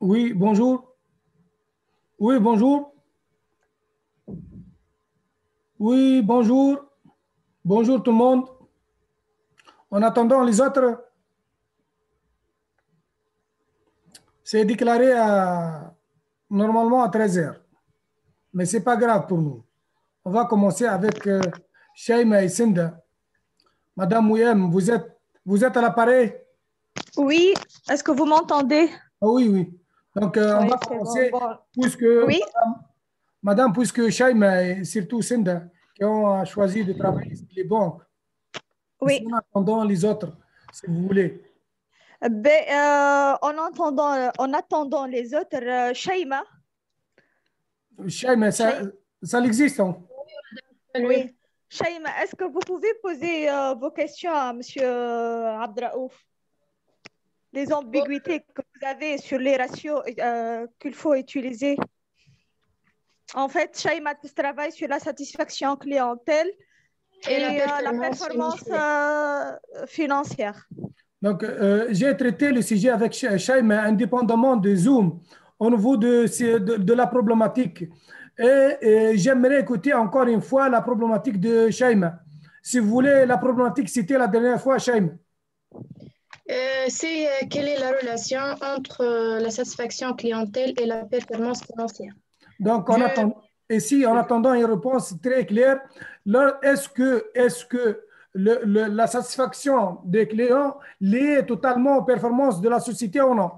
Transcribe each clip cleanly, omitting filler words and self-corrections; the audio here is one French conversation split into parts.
Oui, bonjour. Oui, bonjour. Oui, bonjour. Bonjour tout le monde. En attendant les autres, c'est déclaré normalement à 13 heures. Mais ce n'est pas grave pour nous. On va commencer avec Shaima et Sinda. Madame Mouyem, vous êtes à l'appareil? Oui, est-ce que vous m'entendez? Ah oui, oui. Donc, on Oui, va c'est bon. commencer Bon. puisque, Oui, puisque Shaima et surtout Sinda qui ont choisi de travailler sur les banques. oui. En attendant les autres, si vous voulez. En attendant les autres, Shaima. Shaima, Shay- ça existe, hein? Salut. oui. Shaima, est-ce que vous pouvez poser vos questions à Monsieur Abdraouf? Les ambiguïtés que vous avez sur les ratios qu'il faut utiliser. En fait, Shaima travaille sur la satisfaction clientèle Et et la performance performance financière. financière. Donc, j'ai traité le sujet avec Shaima indépendamment de Zoom au niveau de la problématique. Et j'aimerais écouter encore une fois la problématique de Shaima. Si vous voulez, la problématique, c'était la dernière fois, Shaima. C'est quelle est la relation entre la satisfaction clientèle et la performance financière? Donc, Je, ici, en attendant une réponse très claire, est-ce que la satisfaction des clients liée totalement aux performances de la société ou non?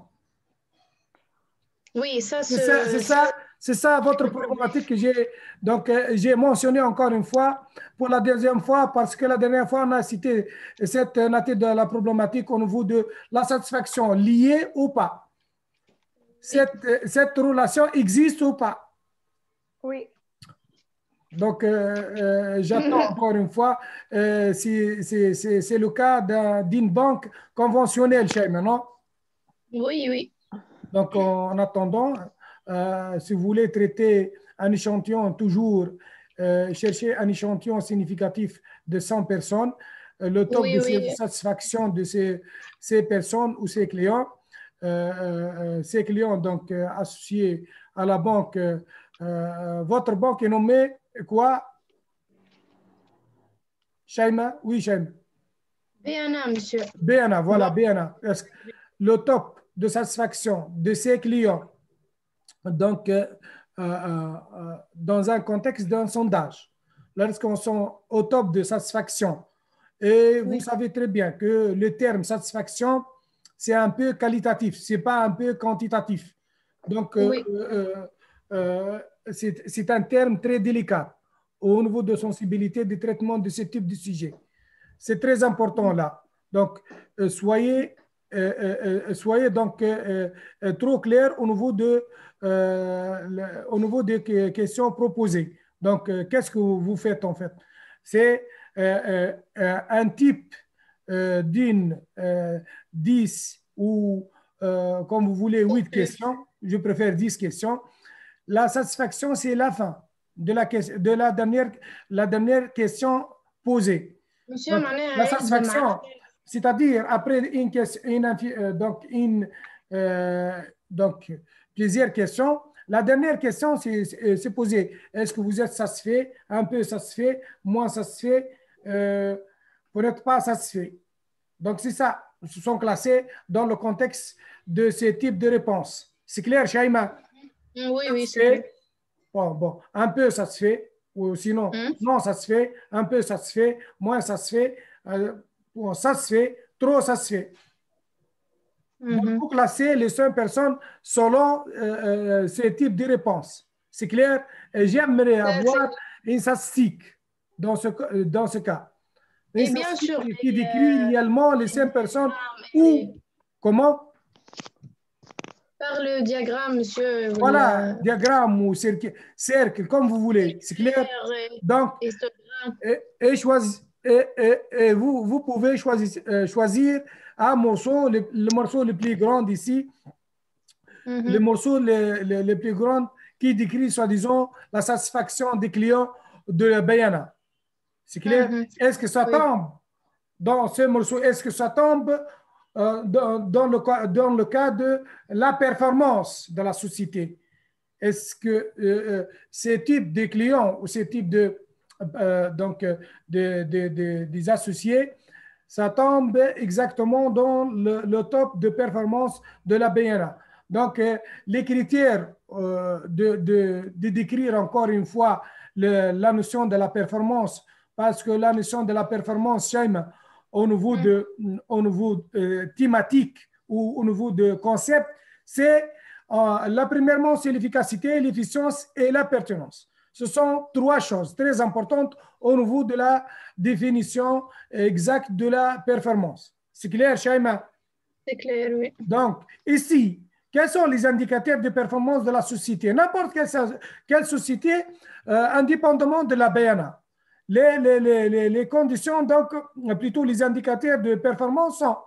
oui, ça C'est ça, c'est se... ça, c'est ça votre problématique que j'ai. Donc, j'ai mentionné encore une fois, pour la deuxième fois, parce que la dernière fois, on a cité cette nature de la problématique au niveau de la satisfaction liée ou pas. Oui. Cette relation existe ou pas? Oui. Donc, j'attends encore une fois, si c'est le cas d'une banque conventionnelle chez maintenant. Oui, oui. Donc, en attendant, si vous voulez traiter un échantillon, toujours chercher un échantillon significatif de 100 personnes, le taux Oui, de oui. satisfaction de ces personnes ou ces clients donc, associés à la banque, votre banque est nommée quoi? Shaima? Oui, Shaima. BNA, monsieur. BNA, voilà, BNA. Le top de satisfaction de ces clients, donc, dans un contexte d'un sondage, lorsqu'on sont au top de satisfaction, et vous Oui, savez très bien que le terme satisfaction, c'est un peu qualitatif, c'est pas un peu quantitatif. Donc, oui. c'est un terme très délicat au niveau de sensibilité de traitement de ce type de sujet. C'est très important là. Donc, soyez donc trop clair au niveau des questions proposées. Donc, qu'est-ce que vous faites en fait? C'est un type d'une 10 ou comme vous voulez 8 questions. Je préfère 10 questions. La satisfaction, c'est la fin la dernière question posée. Monsieur Donc, Mané la عايز satisfaction, معاك. c'est-à-dire après une question, donc, plusieurs questions. La dernière question, c'est posée. Est-ce que vous êtes satisfait, un peu satisfait, moins satisfait, vous n'êtes pas satisfait? Donc, c'est ça. Ils sont classés dans le contexte de ce type de réponse. C'est clair, Shaima? Oui, oui, c'est clair. Satisfait? Bon, un peu satisfait, ou sinon, Hein? non satisfait, un peu satisfait, moins satisfait, satisfait, trop satisfait. Donc, Mhm. vous classez les 5 personnes selon ce type de réponse. C'est clair? Et j'aimerais avoir une statistique dans ce cas. Une Et bien statistique sûr, qui décrit réellement les 5 personnes et ou comment? par le diagramme, monsieur, Voilà, diagramme ou cercle, comme vous voulez. C'est clair? Donc, histogramme. et vous pouvez choisir un morceau, le morceau le plus grand ici, le Mhm. morceau le plus grand qui décrit, soi-disant, la satisfaction des clients de la Bayana. C'est clair? Mhm. Est-ce que ça Oui. tombe dans ce morceau? Est-ce que ça tombe dans le cas de la performance de la société. Est-ce que ces types de clients ou ces types des associés, ça tombe exactement dans le top de performance de la BNA. Donc, les critères de décrire encore une fois la notion de la performance, parce que la notion de la performance, Shaima, au niveau thématique ou au niveau de concept, c'est premièrement, c'est l'efficacité, l'efficience et la pertinence. Ce sont trois choses très importantes au niveau de la définition exacte de la performance. C'est clair, Shaima? C'est clair, oui. Donc, ici, quels sont les indicateurs de performance de la société? N'importe quelle société, indépendamment de la BNA. Les conditions, donc, plutôt les indicateurs de performance sont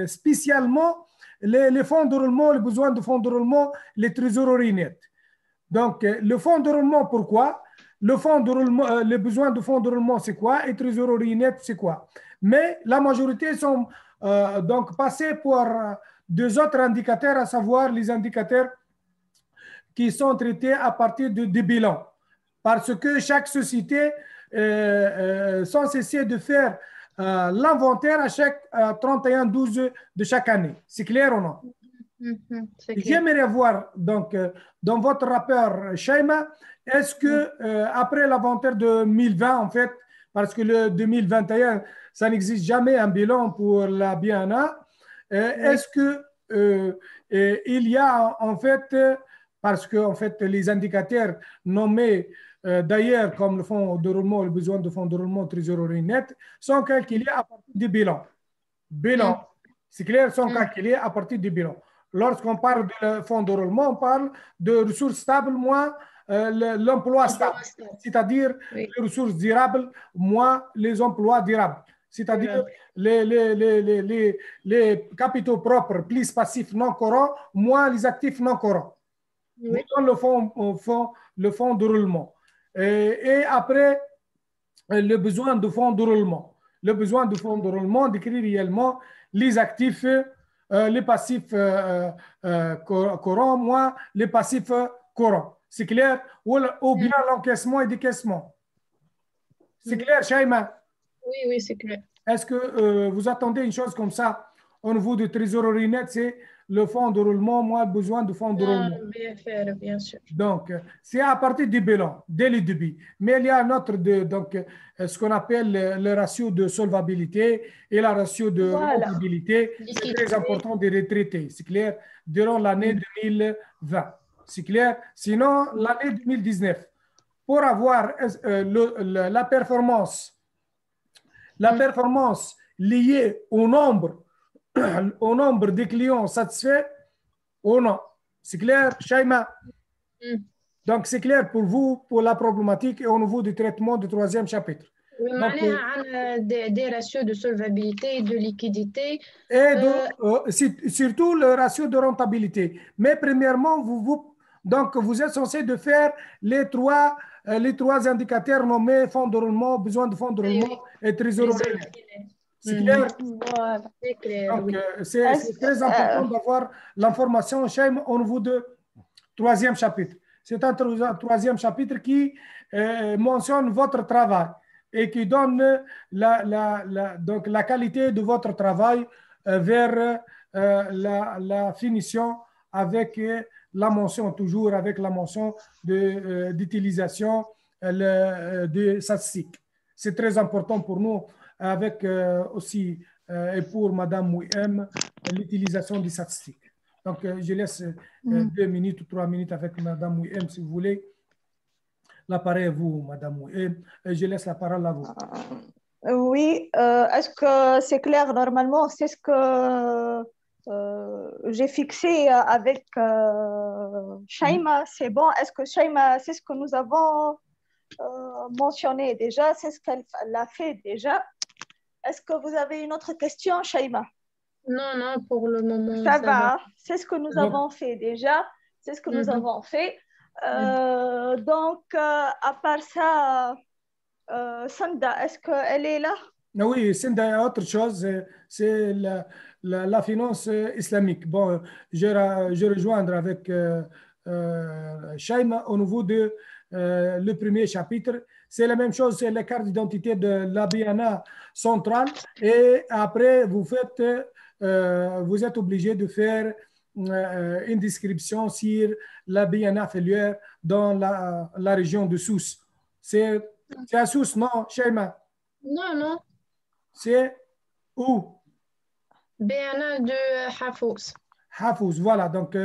spécialement les fonds de roulement, les besoins de fonds de roulement, les trésoreries nettes. Donc, le fonds de roulement, pourquoi? Le fonds de roulement, les besoins de fonds de roulement, c'est quoi? Et trésorerie nette, c'est quoi? Mais la majorité sont donc passés pour deux autres indicateurs, à savoir les indicateurs qui sont traités à partir des bilans. Parce que chaque société, sans cesser de faire l'inventaire à chaque 31-12 de chaque année. C'est clair ou non? J'aimerais voir, donc, dans votre rapport, Shaima, est-ce que après l'inventaire de 2020, en fait, parce que le 2021, ça n'existe jamais un bilan pour la BNA, est-ce que il y a en fait, parce que en fait, les indicateurs nommés d'ailleurs comme le fonds de roulement, le besoin de fonds de roulement, trésorerie nette, sont calculés à partir du bilan. Bilan, c'est clair, sont calculés à partir du bilan. Lorsqu'on parle de fonds de roulement, on parle de ressources stables moins l'emploi stable, c'est-à-dire les ressources durables moins les emplois durables, c'est-à-dire les capitaux propres plus passifs non courants moins les actifs non courants. Dans le fonds de roulement. Et après, le besoin de fonds de roulement. Le besoin de fonds de roulement décrit réellement les actifs, les passifs courants, moins les passifs courants. C'est clair? Ou bien l'encaissement et décaissement. C'est clair, Shaima? Oui, c'est clair. Est-ce que vous attendez une chose comme ça au niveau de trésorerie nette, c'est le fonds de roulement, moins besoin de fonds de roulement. Bien faire, bien sûr. Donc, c'est à partir du bilan, dès le début. Mais il y a un autre, donc, ce qu'on appelle le ratio de solvabilité et la ratio de rentabilité. C'est très important de les traiter, c'est clair, durant l'année 2020. C'est clair? Sinon, l'année 2019, pour avoir la performance liée au nombre de clients satisfaits ou non. C'est clair, Shaima? Donc, c'est clair pour vous, pour la problématique et au niveau du traitement du troisième chapitre. Donc, des ratios de solvabilité et de liquidité. Et surtout le ratio de rentabilité. Mais premièrement, donc, vous êtes censé de faire les trois indicateurs nommés fonds de roulement, besoin de fonds de roulement et trésorerie. C'est clair? Voilà. C'est clair. Donc, c'est très important d'avoir l'information au niveau du troisième chapitre. C'est un troisième chapitre qui mentionne votre travail et qui donne donc la qualité de votre travail vers la finition avec la mention, toujours avec la mention d'utilisation de statistiques. C'est très important pour nous avec aussi et pour Madame Mouhem l'utilisation des statistiques. Donc, je laisse 2 minutes ou 3 minutes avec Madame Mouhem si vous voulez. L'appareil est vous, Madame Mouhem. Je laisse la parole à vous. Oui, est-ce que c'est clair normalement? C'est ce que j'ai fixé avec Shaima. C'est bon? Est-ce que Shaima, c'est ce que nous avons mentionné déjà? C'est ce qu'elle a fait déjà? Est-ce que vous avez une autre question, Shaima? Non, pour le moment. Ça va. C'est ce que nous avons fait déjà. C'est ce que nous avons fait. Donc, à part ça, Sanda, est-ce qu'elle est là? Ah oui, c'est autre chose, c'est la finance islamique. Bon, je rejoindre avec Shaima au niveau de le premier chapitre. C'est la même chose, c'est la carte d'identité de la BNA centrale. Et après, vous êtes obligé de faire une description sur la BNA filière dans la région de Sousse. C'est à Sousse, non, Shaima? Non, non. C'est où? BNA de Hafous. Hafous, voilà. Donc,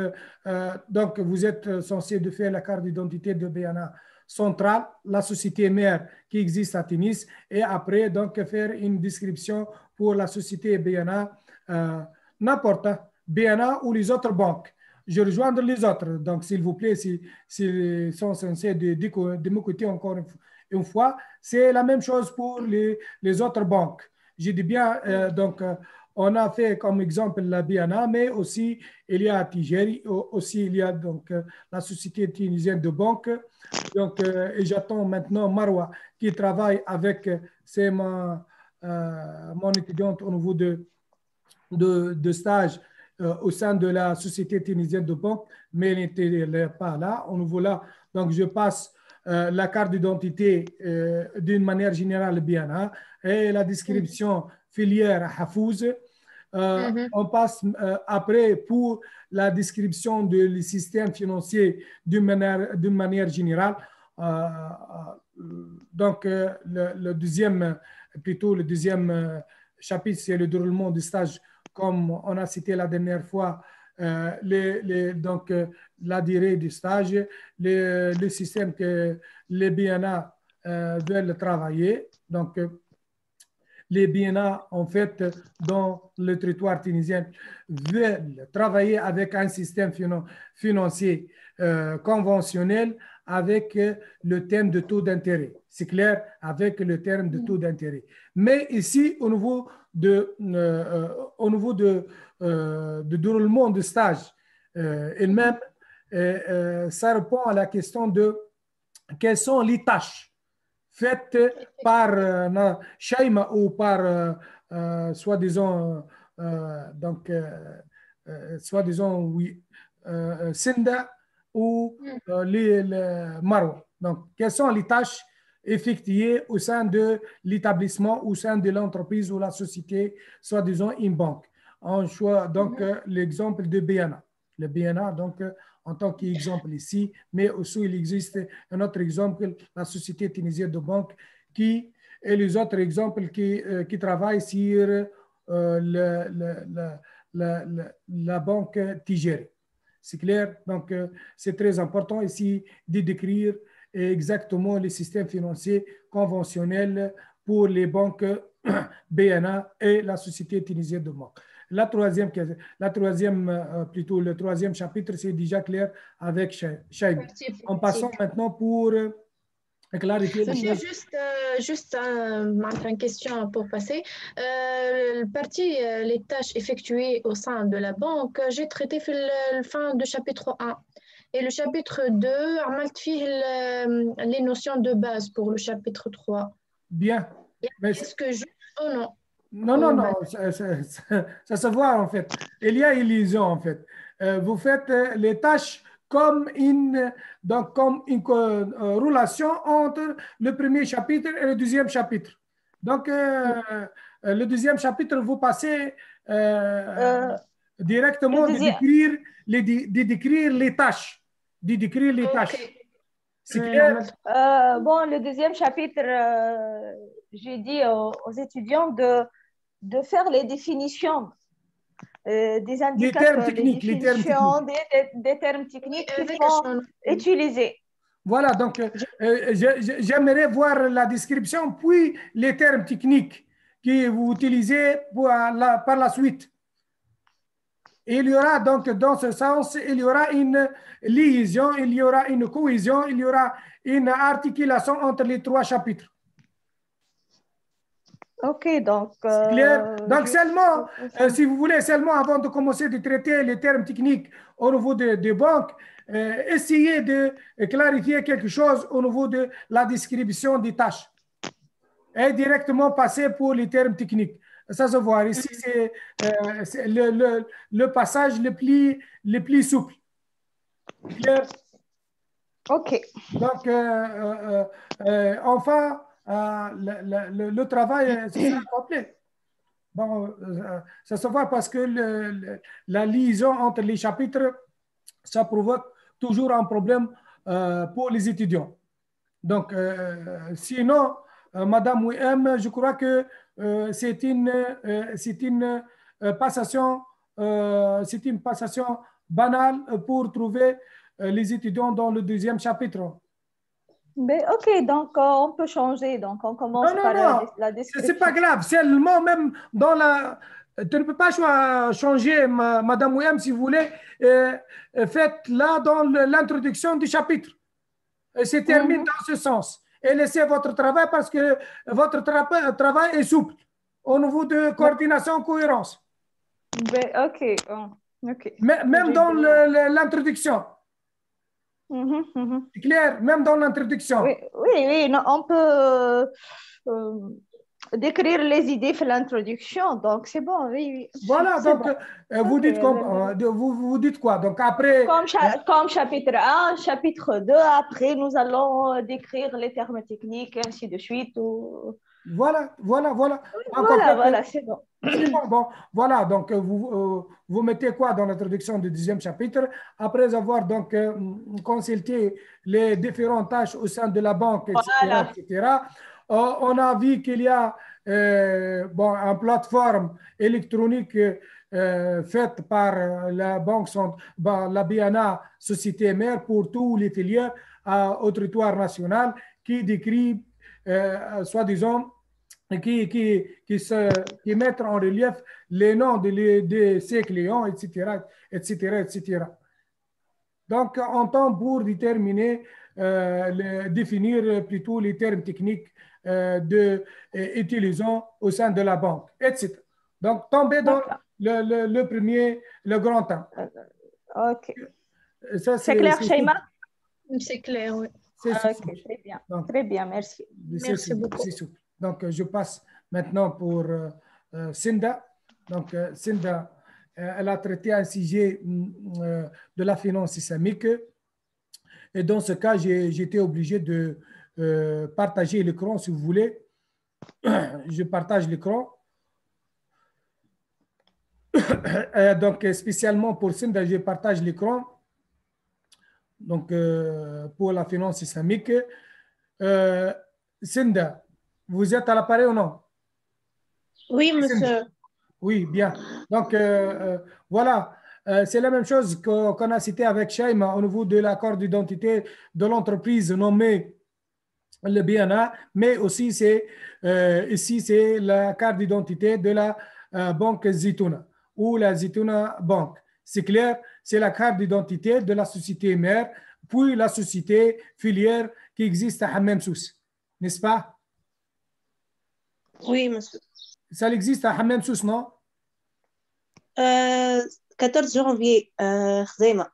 vous êtes censé de faire la carte d'identité de BNA centrale, la société mère qui existe à Tunis, et après, donc, faire une description pour la société BNA, n'importe, BNA ou les autres banques. Je rejoins les autres. Donc, s'il vous plaît, s'ils sont censés de m'écouter encore une fois, c'est la même chose pour les autres banques. Je dis bien, on a fait comme exemple la BNA, mais aussi il y a Tigeri, aussi il y a donc la Société tunisienne de banque. Donc, et j'attends maintenant Marwa qui travaille avec, c'est mon étudiante au niveau de stage au sein de la Société tunisienne de banque, mais elle n'était pas là. Au niveau là, donc je passe la carte d'identité d'une manière générale BNA et la description filière à Hafouz. On passe après pour la description du système financier d'une manière générale. Donc, le deuxième chapitre, c'est le déroulement du stage, comme on a cité la dernière fois, donc la durée du stage, le système que les BNA veulent travailler. Donc, les BNA, en fait, dans le territoire tunisien, veulent travailler avec un système financier conventionnel avec le thème de taux d'intérêt. C'est clair, avec le terme de taux d'intérêt. Mais ici, au niveau de déroulement de stage elle-même, ça répond à la question de quelles sont les tâches faites par Shaima ou par soi-disant soi-disant oui, Sinda ou les Marwa. Donc, quelles sont les tâches effectuées au sein de l'établissement, au sein de l'entreprise ou la société, soi-disant une banque. On choisit donc l'exemple de BNA. Le BNA, donc, en tant qu'exemple ici, mais aussi il existe un autre exemple, la Société tunisienne de banque, et les autres exemples qui travaillent sur la banque Tigeri. C'est clair? Donc, c'est très important ici de décrire exactement les systèmes financiers conventionnels pour les banques BNA et la Société tunisienne de banque. Plutôt le troisième chapitre, c'est déjà clair avec Shaim. En passant maintenant pour clarifier les choses. Juste une question pour passer. Les tâches effectuées au sein de la banque, j'ai traité le fin du chapitre 1. Et le chapitre 2, les notions de base pour le chapitre 3. Bien. Est-ce que juste ou non? Non, ça se voit en fait. Il y a illusion en fait. Vous faites les tâches comme une relation entre le premier chapitre et le deuxième chapitre. Donc, le deuxième chapitre, vous passez directement de décrire les tâches. De décrire les tâches. C'est clair? Bon, le deuxième chapitre, j'ai dit aux étudiants de faire les définitions des indicateurs, des termes techniques qui sont utilisés. Voilà, donc j'aimerais voir la description, puis les termes techniques que vous utilisez par la suite. Il y aura donc, dans ce sens, il y aura une liaison, il y aura une cohésion, il y aura une articulation entre les trois chapitres. Ok, donc... donc seulement, si vous voulez, seulement avant de commencer de traiter les termes techniques au niveau des banques, essayez de clarifier quelque chose au niveau de la description des tâches. Et directement passer pour les termes techniques. Ça se voit. Ici, c'est le passage le plus souple. Clair? Ok. Donc, enfin, le travail se sera complet. Bon, ça se voit parce que la liaison entre les chapitres, ça provoque toujours un problème pour les étudiants. Donc, sinon, Madame Wim, je crois que c'est une passation banale pour trouver les étudiants dans le deuxième chapitre. Mais, ok, donc on peut changer. Donc, on commence Non, non, par non, la c'est pas description. grave. Seulement, même dans la. Tu ne peux pas changer, Madame Wim, si vous voulez. Faites là dans l'introduction du chapitre. Se termine dans ce sens. Et laissez votre travail parce que votre travail est souple au niveau de coordination, cohérence. Mais, ok. Ok. Même dans l'introduction. C'est clair, même dans l'introduction. Oui, oui, oui, non, on peut décrire les idées pour l'introduction, donc c'est bon, oui, oui. Voilà, donc Bon. vous, Okay. dites vous dites quoi? Donc après. Comme chapitre 1, chapitre 2, après nous allons décrire les termes techniques, ainsi de suite. Voilà. Donc en Voilà, fait, voilà, c'est bon. c'est bon. Voilà, donc vous mettez quoi dans l'introduction du deuxième chapitre? Après avoir donc consulté les différentes tâches au sein de la banque, etc., Voilà. etc., on a vu qu'il y a une plateforme électronique faite par la banque, la BNA, Société Mère, pour tous les filières au territoire national qui décrit, soi-disant, qui mettent en relief les noms de ses clients, etc., etc., etc. Donc, en temps pour déterminer, définir plutôt les termes techniques utilisant au sein de la banque, etc. Donc, tomber dans le premier, le grand temps. Ok. Ça, c'est clair, Shaima? C'est clair, oui. C'est ok, très bien. Donc, très bien, merci. Merci beaucoup. Donc, je passe maintenant pour Cinda. Donc, Cinda, elle a traité un sujet de la finance islamique. Et dans ce cas, j'ai été obligé de partager l'écran, si vous voulez. Je partage l'écran. Donc, spécialement pour Cinda, je partage l'écran. Donc, pour la finance islamique. Cinda, vous êtes à l'appareil ou non? Oui, monsieur. Oui, bien. Donc, voilà. C'est la même chose qu'on a cité avec Shaima au niveau de l'accord d'identité de l'entreprise nommée le BNA, mais aussi ici, c'est la carte d'identité de la banque Zitouna ou la Zitouna Bank. C'est clair, c'est la carte d'identité de la société mère, puis la société filière qui existe à Hammam Sousse, n'est-ce pas? Oui, monsieur. Ça existe à Hammam Sousse, non? 14 janvier, Khzema.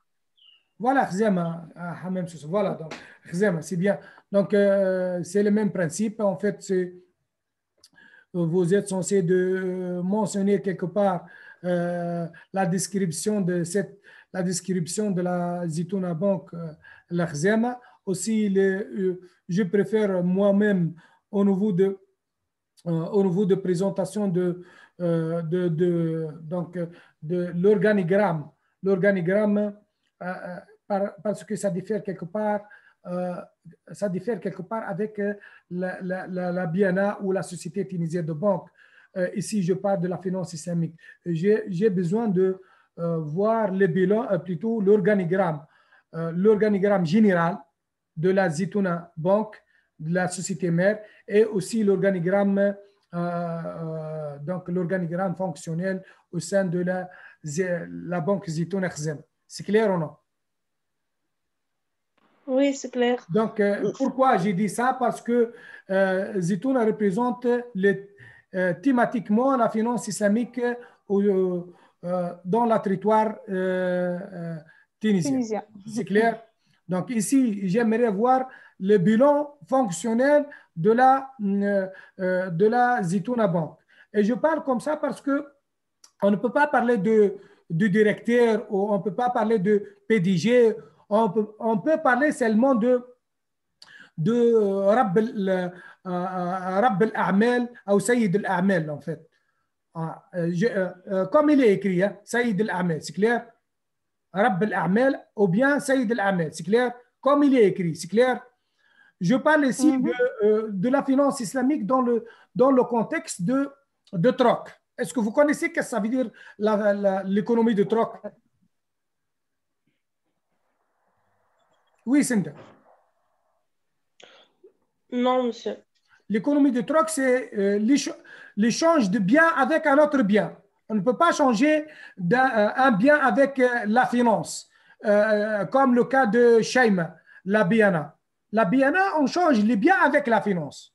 Voilà, Khzema, à Hammam Sousse. Voilà, donc Khzema, c'est bien. Donc, c'est le même principe. En fait, vous êtes censé de mentionner quelque part la description de la Zitouna Bank, la Khzema. Aussi, je préfère moi-même au niveau de présentation donc, de l'organigramme. L'organigramme, parce que ça diffère quelque part. Avec la BNA ou la Société tunisienne de banque. Ici, je parle de la finance islamique. J'ai besoin de voir le bilan, plutôt l'organigramme général de la Zitouna Bank, de la société mère, et aussi l'organigramme fonctionnel au sein de la banque Zitouna Khzem. C'est clair ou non? Oui, c'est clair. Donc, pourquoi j'ai dit ça? Parce que Zitouna représente thématiquement la finance islamique dans le territoire tunisien. C'est clair? Donc, ici, j'aimerais voir le bilan fonctionnel de la Zitouna Bank. Et je parle comme ça parce que on ne peut pas parler du directeur ou on ne peut pas parler de PDG. On peut parler seulement de Rabb al-A'mal ou Sayyid al-A'mal en fait. Comme il est écrit, hein, Sayyid al-A'mal, c'est clair? Rabb al-A'mal ou bien Sayyid al-A'mal, c'est clair? Comme il est écrit, c'est clair? Je parle ici de la finance islamique dans le contexte de troc. Est-ce que vous connaissez ce que ça veut dire l'économie de troc? Oui, Cindy. Non, monsieur. L'économie de troc, c'est l'échange de biens avec un autre bien. On ne peut pas changer un bien avec la finance, comme le cas de Shaima, la Biana. La Biana, on change les biens avec la finance.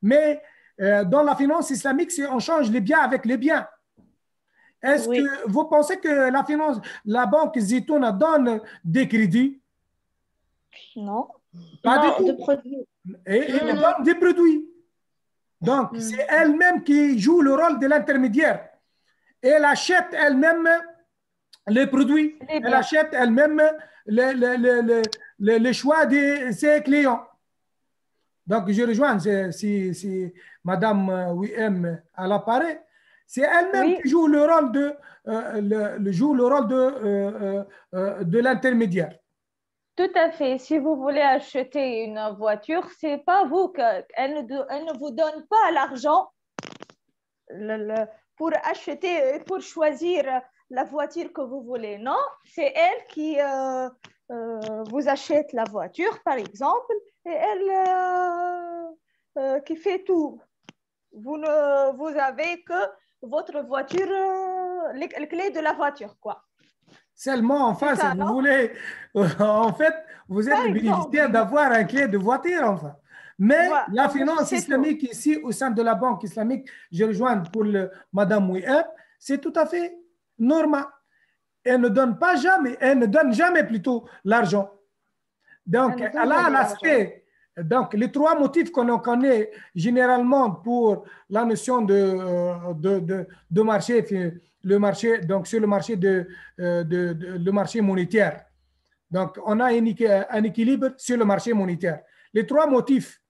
Mais dans la finance islamique, on change les biens avec les biens. Est-ce que vous pensez que la banque Zitouna donne des crédits? Non. Pas Non, du tout. de produits. Et elle donne des produits. Donc, c'est elle-même qui joue le rôle de l'intermédiaire. Et elle achète elle-même les produits. Elle achète elle-même les choix de ses clients. Donc, je rejoins si Madame Wim à l'appareil. C'est elle-même qui joue le rôle de l'intermédiaire. Tout à fait. Si vous voulez acheter une voiture, c'est pas vous elle ne vous donne pas l'argent pour acheter, pour choisir la voiture que vous voulez. Non, c'est elle qui vous achète la voiture, par exemple, et elle qui fait tout. Vous avez que votre voiture, les clés de la voiture, quoi. Seulement, enfin, si vous voulez, en fait, vous êtes le bénéficiaire d'avoir un clé de voiture, enfin. Mais la finance islamique ici, au sein de la banque islamique, je rejoins pour Madame Wihab, c'est tout à fait normal. Elle ne donne pas jamais, elle ne donne jamais plutôt l'argent. Donc, elle a l'aspect. Donc, les trois motifs qu'on connaît généralement pour la notion de marché, le marché, donc sur le marché le marché monétaire. Donc, on a un équilibre sur le marché monétaire. Les trois motifs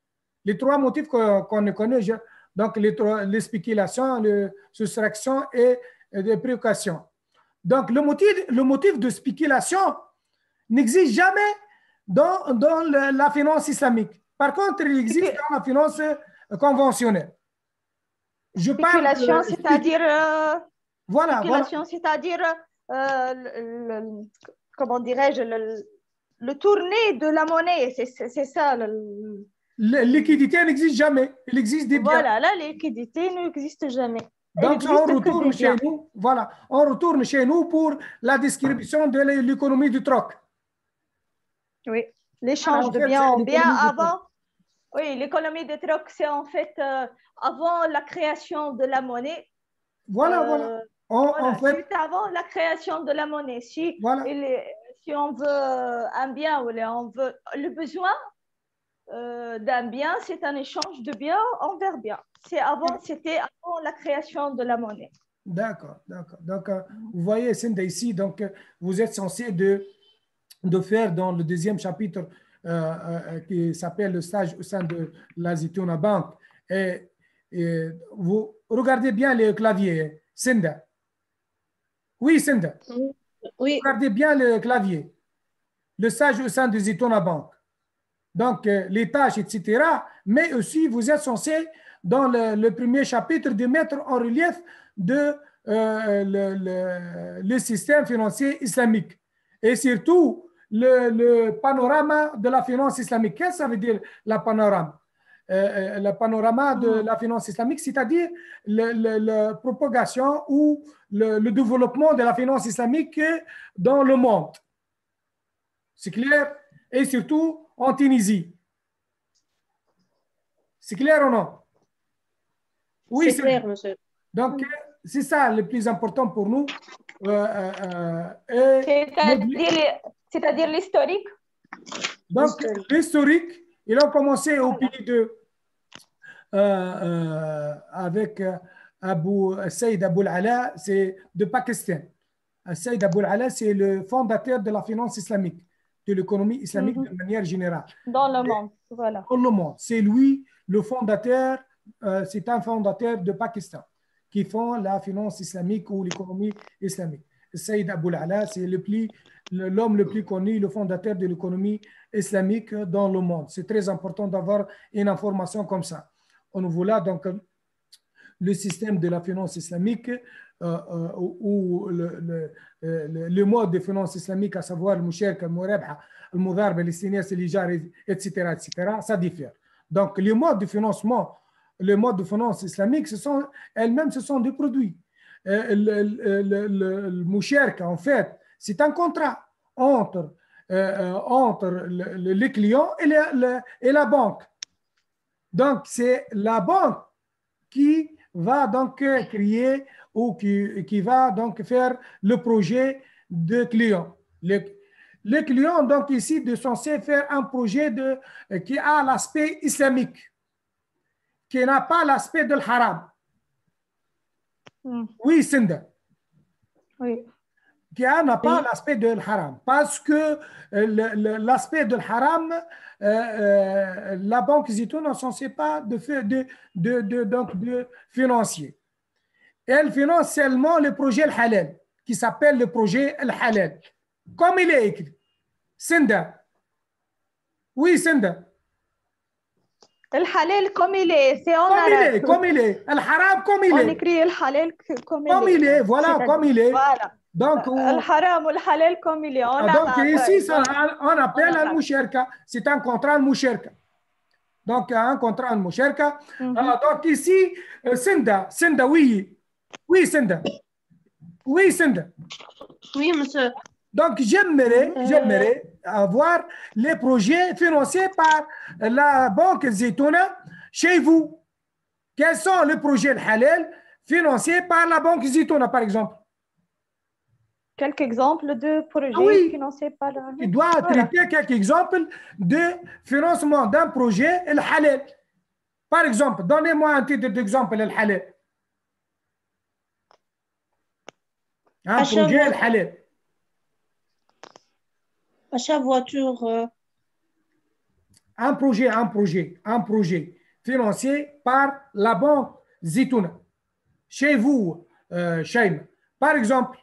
qu'on connaît, donc les spéculations, les soustractions et les précautions. Donc, le motif de spéculation n'existe jamais dans la finance islamique. Par contre, il existe dans la finance conventionnelle. Spéculation, c'est-à-dire spéculation, c'est-à-dire comment dirais-je, le tourner de la monnaie, c'est ça. La liquidité n'existe jamais. Il existe des biens. Voilà, la liquidité n'existe jamais. Donc, on retourne chez nous. Voilà, on retourne chez nous pour la description de l'économie du troc. Oui, l'échange de biens en biens avant. Oui, l'économie de troc, c'est en fait avant la création de la monnaie. Voilà. En fait, c'est avant la création de la monnaie. Si on veut un bien ou on veut le besoin d'un bien, c'est un échange de biens envers biens. C'était avant la création de la monnaie. D'accord. Donc, vous voyez, Cindy, ici, donc, vous êtes censé de faire dans le deuxième chapitre qui s'appelle le stage au sein de la Zitouna Bank. Et vous regardez bien les claviers, Cindy. Oui, Cindy. Oui. Regardez bien le clavier. Le stage au sein de Zitouna Bank. Donc, les tâches, etc. Mais aussi, vous êtes censé, dans le premier chapitre, de mettre en relief le système financier islamique. Et surtout, le panorama de la finance islamique. Qu'est-ce que ça veut dire, le panorama? Le panorama de la finance islamique, c'est-à-dire la propagation ou le développement de la finance islamique dans le monde. C'est clair? Et surtout, en Tunisie. C'est clair ou non? Oui, c'est clair, monsieur. Donc, c'est ça le plus important pour nous. C'est-à-dire l'historique. Donc, l'historique, ils ont commencé au pays avec Saïd Abou Ala, c'est de Pakistan. Saïd Abou Ala, c'est le fondateur de la finance islamique, de l'économie islamique de manière générale. Dans le monde, voilà. Dans le monde. C'est lui le fondateur, c'est un fondateur de Pakistan qui font la finance islamique ou l'économie islamique. Saïd Abou Ala, c'est l'homme le plus connu, le fondateur de l'économie islamique dans le monde. C'est très important d'avoir une information comme ça. On voit donc le système de la finance islamique ou le mode de finance islamique, à savoir le musharka, le murabha, le mudharba, l'istinas, l'ijar, etc., ça diffère. Donc, les modes de financement, les modes de finance islamique, elles-mêmes, ce sont des produits. Le musharka, en fait, c'est un contrat entre les clients et la banque. Donc, c'est la banque qui va donc créer ou qui va donc faire le projet de client. Le client, donc ici, est censé faire un projet qui a l'aspect islamique, qui n'a pas l'aspect de l'haram. Oui, Sinda. Oui. Qui n'a pas l'aspect de l'haram. Parce que l'aspect de l'haram, la banque Zitoun n'est censée pas de financier. Elle finance seulement le projet halal, qui s'appelle le projet halal. Comme il est écrit. Sinda. Oui, Sinda. Le halal comme il est, c'est en arabe. Comme il est. Le haram comme il est. On écrit le halal comme il est. Comme il est, voilà, comme il est. Voilà. Donc, le haram ou le halal comme il est. Donc, ici, on appelle un musharka. C'est un contrat de musharka. Donc, un contrat de musharka. Donc, ici, Sinda, oui. Oui, Sinda. Oui, Sinda. Oui, monsieur. Donc, j'aimerais avoir les projets financés par la banque Zitouna chez vous. Quels sont les projets halal financés par la banque Zitouna, par exemple? Quelques exemples de projets financés par la banque. Tu dois traiter quelques exemples de financement d'un projet halal. Par exemple, donnez-moi un titre d'exemple halal. Un projet halal. Achat voiture. Un projet financé par la banque Zitouna. Chez vous, Shaim. Par exemple,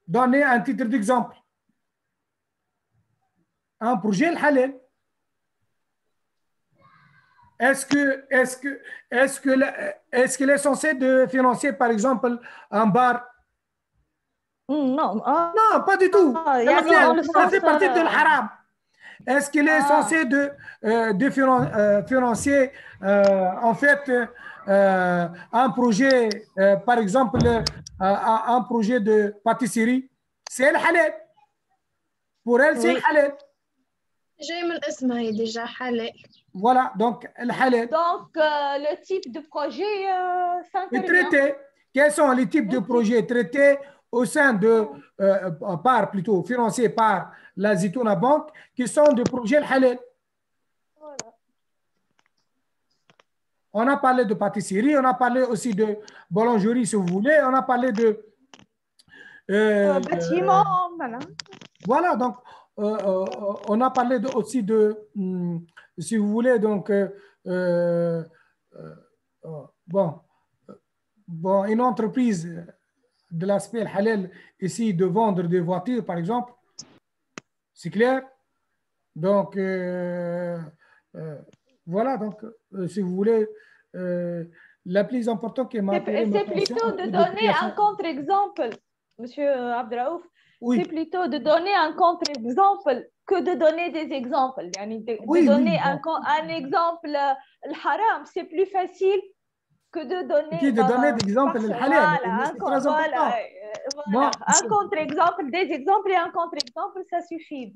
donnez un titre d'exemple. Un projet halal. Est-ce qu'il est censé de financer, par exemple, un bar? Non. Non, pas du tout. Ça fait partie de l'haram. Est-ce qu'il est censé de financer, en fait, un projet, par exemple, un projet de pâtisserie? C'est le halal. Pour elle, c'est le halal. J'ai mon اسمها déjà halal. Voilà, donc le halal. Donc, le type de projet s'intervient. Traité. Quels sont les types de projets traités au sein financés par la Zitouna Bank, qui sont des projets halal. Voilà. On a parlé de pâtisserie, on a parlé aussi de boulangerie, si vous voulez, on a parlé de bâtiment. Voilà, donc on a parlé aussi de, si vous voulez, donc une entreprise de l'aspect halal ici de vendre des voitures, par exemple. C'est clair? Donc, voilà, donc, si vous voulez, la plus importante qui m'a attiré ma attention... C'est plutôt de donner un contre-exemple, Monsieur Abdraouf. Oui. C'est plutôt de donner un contre-exemple que de donner des exemples. De donner un exemple, le haram, c'est plus facile que de donner des exemples le halal. Voilà, un contre-exemple, des exemples et un contre-exemple, ça suffit.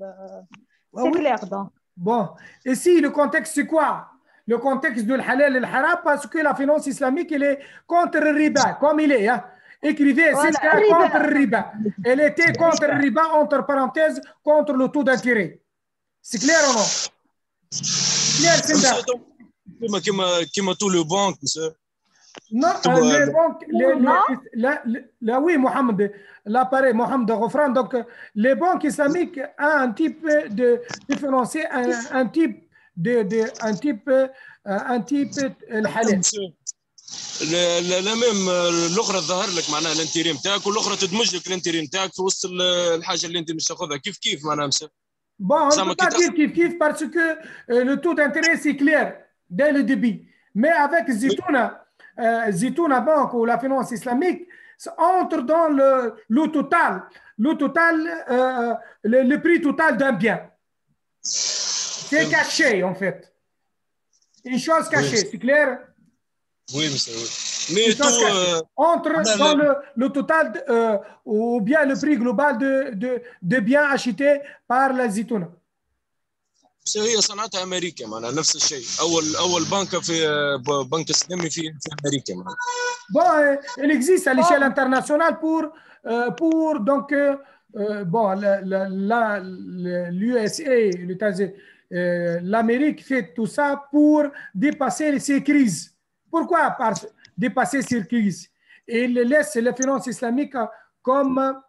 C'est clair, donc. Bon, ici, le contexte, c'est quoi? Le contexte de halal et le haram, parce que la finance islamique, elle est contre le riba, comme il est. Hein? Écrivez, c'est contre le riba. Elle était contre le riba, entre parenthèses, contre le taux d'intérêt. C'est clair ou non? Clair, c'est ça. كيما طول البنك Non, les banques, oui, Mohamed, l'appareil Mohamed Ghofran, donc les banques islamiques ont un type de financier, un type الحلال. لا ميم الاخرى تظهر لك معناها الانتيري نتاعك والاخرى تدمج لك الانتيري نتاعك في وسط الحاجه اللي انت مش تاخذها كيف معناها مسا. Bon, on ne peut pas dire kiff parce que le taux d'intérêt c'est clair dès le début. Mais avec Zitouna Bank ou la finance islamique, ça entre dans le total, le prix total d'un bien. C'est caché en fait. Une chose cachée, c'est clair? Oui, monsieur. Mais entre dans le total ou bien le prix global de biens achetés par la Zitouna. هي صنعتها امريكا معناها نفس الشيء اول بنك في بنك اسلامي في امريكا معناها. Bon, il existe à l'échelle internationale pour donc bon l'USA, l'Amérique fait tout ça pour dépasser ces crises. Pourquoi dépasser ces crises? Et il laisse la finance islamique comme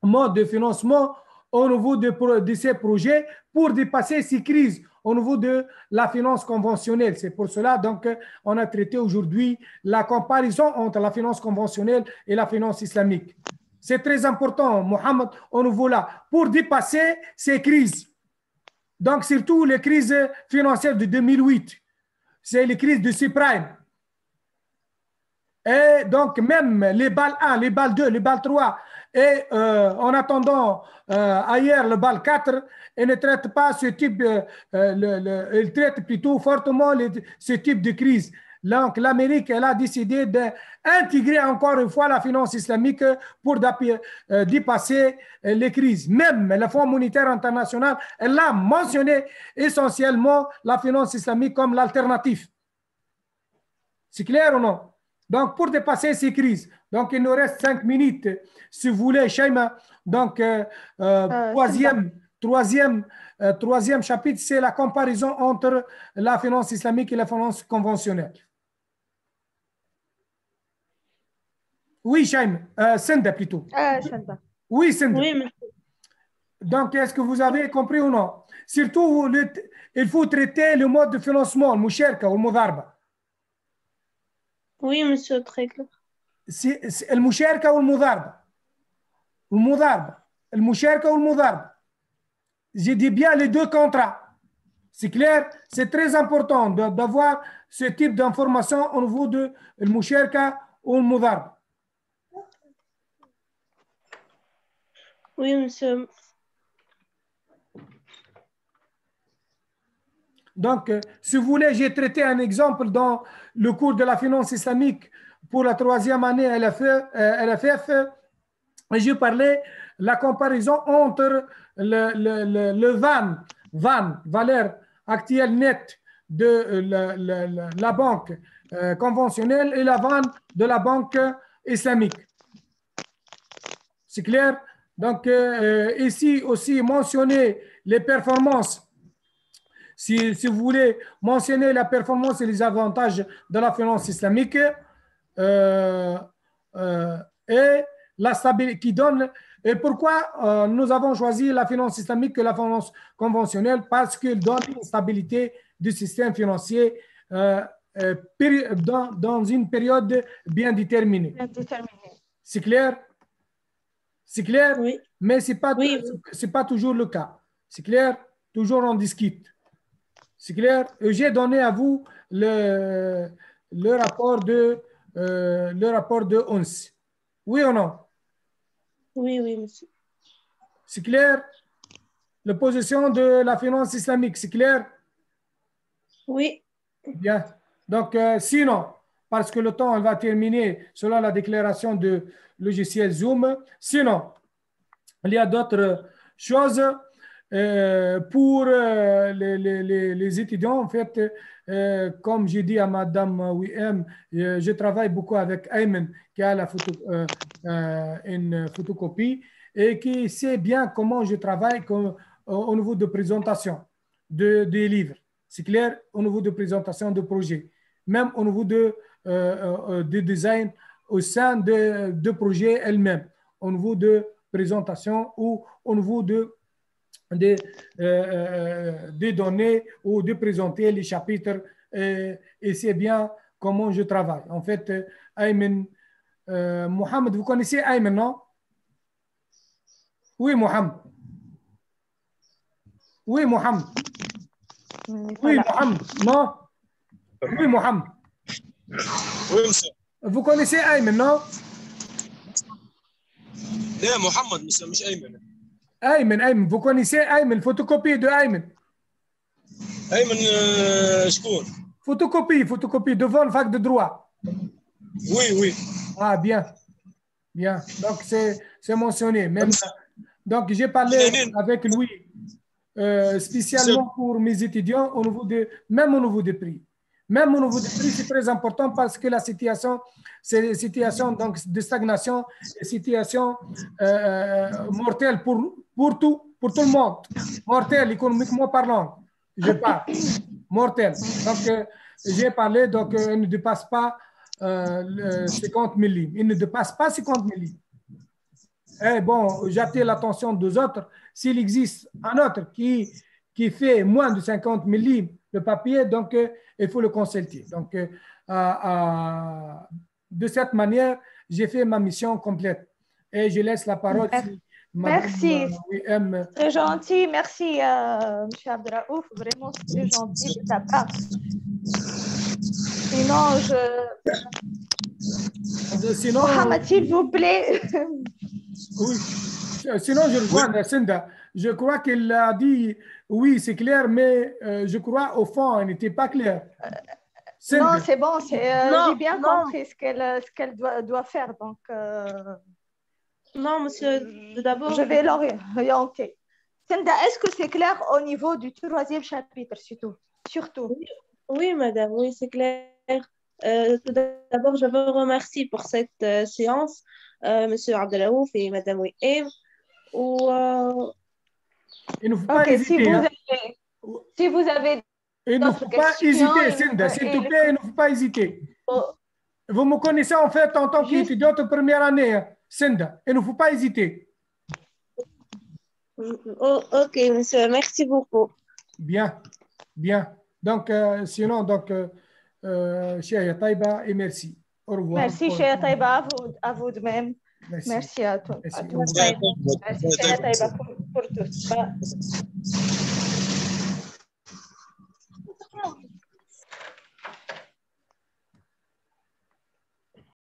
mode de financement au niveau de ces projets pour dépasser ces crises au niveau de la finance conventionnelle. C'est pour cela donc on a traité aujourd'hui la comparaison entre la finance conventionnelle et la finance islamique. C'est très important, Mohamed, au niveau là, pour dépasser ces crises. Donc surtout les crises financières de 2008, c'est les crises de subprime. Et donc, même les balles 1, les balles 2, les balles 3, et en attendant ailleurs le balle 4, elle ne traite pas ce type, elle traite plutôt fortement ce type de crise. Donc, l'Amérique, elle a décidé d'intégrer encore une fois la finance islamique pour dépasser les crises. Même le Fonds monétaire international, elle a mentionné essentiellement la finance islamique comme l'alternative. C'est clair ou non? Donc, pour dépasser ces crises, donc il nous reste 5 minutes, si vous voulez, Shaima. Donc, troisième chapitre, c'est la comparaison entre la finance islamique et la finance conventionnelle. Oui, Shaima, Senda plutôt. Senda. Oui, Senda. Oui, monsieur. Donc, est-ce que vous avez compris ou non? Surtout, il faut traiter le mode de financement, le moucherka ou le modarba. Oui, monsieur, très clair. المشاركة والمضاربة المشاركة والمضاربة. J'ai dit bien les deux contrats. C'est clair? C'est très important d'avoir ce type d'information au niveau de المشاركة والمضاربة. Oui, monsieur. Donc, si vous voulez, j'ai traité un exemple dans le cours de la finance islamique pour la 3e année LFF. Je parlais la comparaison entre le VAN, valeur actuelle nette de la banque conventionnelle et la VAN de la banque islamique. C'est clair? Donc, ici aussi mentionner les performances. Si vous voulez mentionner la performance et les avantages de la finance islamique et la stabilité qui donne. Et pourquoi nous avons choisi la finance islamique que la finance conventionnelle? Parce qu'elle donne une stabilité du système financier dans une période bien déterminée. C'est clair? C'est clair? Oui. Mais ce n'est pas toujours le cas. C'est clair? Toujours on discute. C'est clair? J'ai donné à vous le rapport de ONS. Oui ou non? Oui, monsieur. C'est clair? La position de la finance islamique, c'est clair? Oui. Bien. Donc, sinon, parce que le temps va terminer selon la déclaration de logiciel Zoom, sinon, il y a d'autres choses. Pour les étudiants, en fait, comme j'ai dit à Madame Wiem, je travaille beaucoup avec Ayman qui a une photocopie et qui sait bien comment je travaille au niveau de présentation des livres. C'est clair au niveau de présentation de projet, même au niveau de design au sein de projet elle-même, au niveau de présentation ou au niveau des données ou de présenter les chapitres. Et c'est bien comment je travaille. En fait, Ayman, Mohamed, vous connaissez Ayman, non? Oui, Mohamed. Oui, Mohamed. Oui, Mohamed. Non? Oui, Mohamed. Oui, monsieur. Vous connaissez Ayman, non? لا محمد مش ايمن. Ayman, vous connaissez Ayman, photocopie de Ayman. ايمن شكون؟ Photocopie devant le fac de droit. Oui. Ah, bien. Donc, c'est mentionné. Même, donc, j'ai parlé avec lui spécialement pour mes étudiants même au niveau des prix. Même au niveau des prix, c'est très important parce que la situation, c'est une situation donc, de stagnation, une situation mortelle pour tout le monde. Mortelle, économiquement parlant. Je parle. Mortelle. Donc, j'ai parlé, donc, il ne dépasse pas 50 millim. Il ne dépasse pas 50 millim. Et bon, j'attire l'attention des autres. S'il existe un autre qui fait moins de 50 millim le papier, donc il faut le consulter. Donc, de cette manière, j'ai fait ma mission complète. Et je laisse la parole. Merci. Très gentil. Merci, M. Abdraouf. Vraiment, c'est gentil de ta part. Sinon, Mohamed, s'il vous plaît. Oui. Sinon, je rejoins Senda. Je crois qu'il a dit oui, c'est clair, mais je crois au fond, elle n'était pas claire. Non, c'est bon. J'ai bien compris ce qu'elle doit faire. Donc, non, monsieur, d'abord. Je vais l'orienter. Senda, est-ce que c'est clair au niveau du troisième chapitre, surtout? Oui, madame, oui, c'est clair. Tout d'abord, je vous remercie pour cette séance, monsieur Abdraouf et madame Ouiem. Il ne faut pas hésiter. Si vous avez il ne faut pas hésiter, Senda, s'il te plaît, il ne faut pas hésiter. Vous me connaissez en fait en tant qu'étudiante de première année, Senda, il ne faut pas hésiter. Ok, monsieur, merci beaucoup. Bien. Donc, sinon, Cheikh Taïba, et merci. Au revoir. Merci, Cheikh Taïba, à vous de même. Merci à tous. Merci, Cheikh Taïba, pour tous.